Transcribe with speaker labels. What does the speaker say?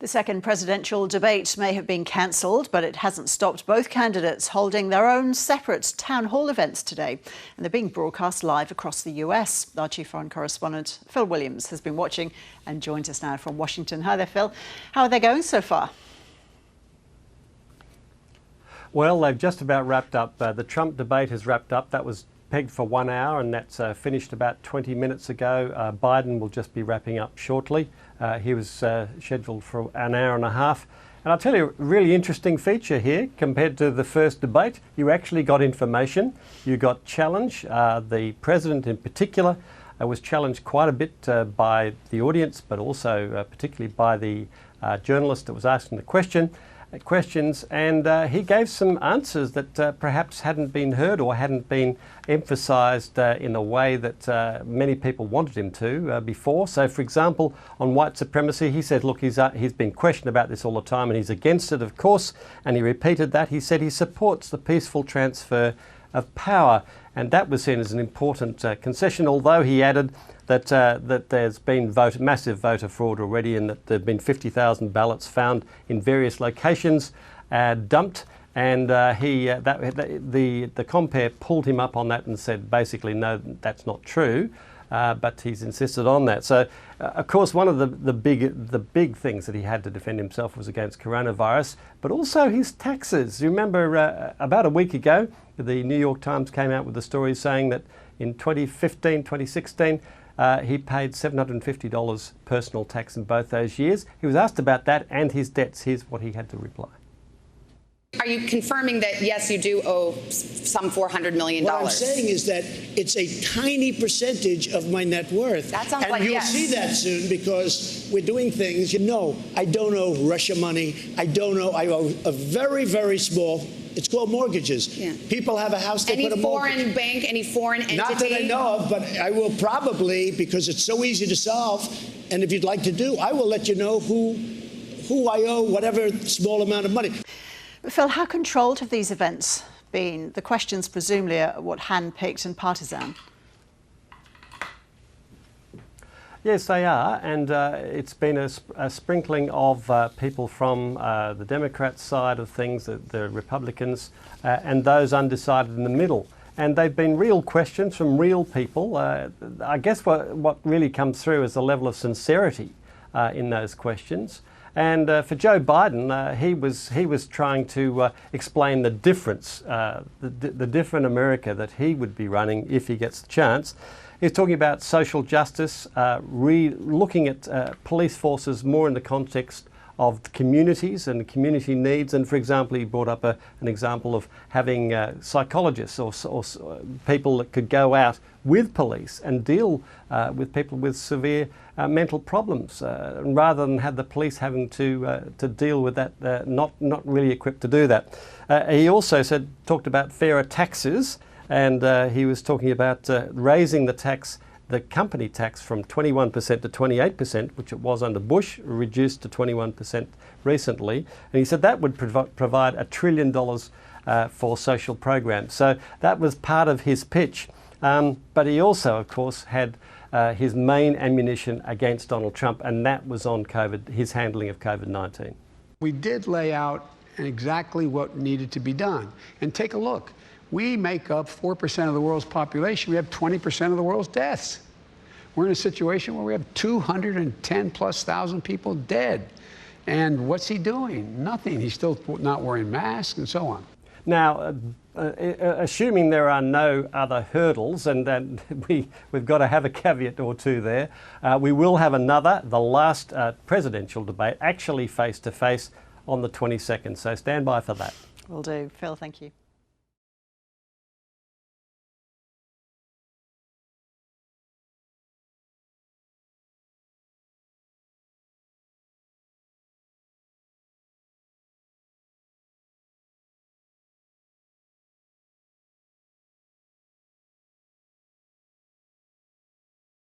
Speaker 1: The second presidential debate may have been cancelled, but it hasn't stopped both candidates holding their own separate town hall events today. And they're being broadcast live across the US. Our chief foreign correspondent, Phil Williams, has been watching and joins us now from Washington. Hi there, Phil. How are they going so far?
Speaker 2: Well, they've just about wrapped up. The Trump debate has wrapped up. That was pegged for 1 hour, and that's finished about 20 minutes ago. Biden will just be wrapping up shortly. He was scheduled for an hour and a half. And I'll tell you, a really interesting feature here compared to the first debate. You actually got information. You got challenge. The president in particular was challenged quite a bit by the audience, but also particularly by the journalist that was asking the questions, and he gave some answers that perhaps hadn't been heard or hadn't been emphasised in the way that many people wanted him to before. So, for example, on white supremacy, he said, look, he's been questioned about this all the time and he's against it, of course, and he repeated that. He said he supports the peaceful transfer of power, and that was seen as an important concession, although he added that there's been massive voter fraud already, and that there have been 50,000 ballots found in various locations, dumped, and the compere pulled him up on that and said basically no, that's not true, but he's insisted on that. So, of course, one of the big things that he had to defend himself was against coronavirus, but also his taxes. You remember about a week ago, the New York Times came out with a story saying that in 2015, 2016, he paid $750 personal tax in both those years. He was asked about that and his debts. Here's what he had to reply.
Speaker 3: Are you confirming that, yes, you do owe some $400 million?
Speaker 4: What I'm saying is that it's a tiny percentage of my net worth.
Speaker 3: That sounds like
Speaker 4: you'll
Speaker 3: yes.
Speaker 4: see that soon, because we're doing things. You know, I don't owe Russia money. I owe a very, very small, it's called mortgages.
Speaker 3: Yeah.
Speaker 4: People have a house, they put a mortgage.
Speaker 3: Any foreign bank, any foreign entity?
Speaker 4: Not that I know of, but I will probably, because it's so easy to solve, and if you'd like to do, I will let you know who I owe whatever small amount of money.
Speaker 1: Phil, how controlled have these events been? The questions presumably are what hand-picked and partisan.
Speaker 2: Yes, they are, and it's been a sprinkling of people from the Democrat side of things, the Republicans, and those undecided in the middle. And they've been real questions from real people. I guess what really comes through is the level of sincerity in those questions. And for Joe Biden, he was trying to explain the difference, the different America that he would be running if he gets the chance. He's talking about social justice, looking at police forces more in the context of communities and community needs. And for example, he brought up an example of having psychologists or people that could go out with police and deal with people with severe mental problems, rather than have the police having to deal with that, not really equipped to do that. He also talked about fairer taxes, and he was talking about raising the company tax from 21% to 28%, which it was under Bush, reduced to 21% recently. And he said that would provide $1 trillion for social programs. So that was part of his pitch. But he also, of course, had his main ammunition against Donald Trump, and that was on COVID, his handling of COVID-19.
Speaker 5: We did lay out exactly what needed to be done. And take a look. We make up 4% of the world's population. We have 20% of the world's deaths. We're in a situation where we have 210,000+ people dead. And what's he doing? Nothing. He's still not wearing masks and so on.
Speaker 2: Now, assuming there are no other hurdles, and then we've got to have a caveat or two there, we will have the last presidential debate, actually face-to-face on the 22nd. So stand by for that.
Speaker 1: Will do. Phil, thank you.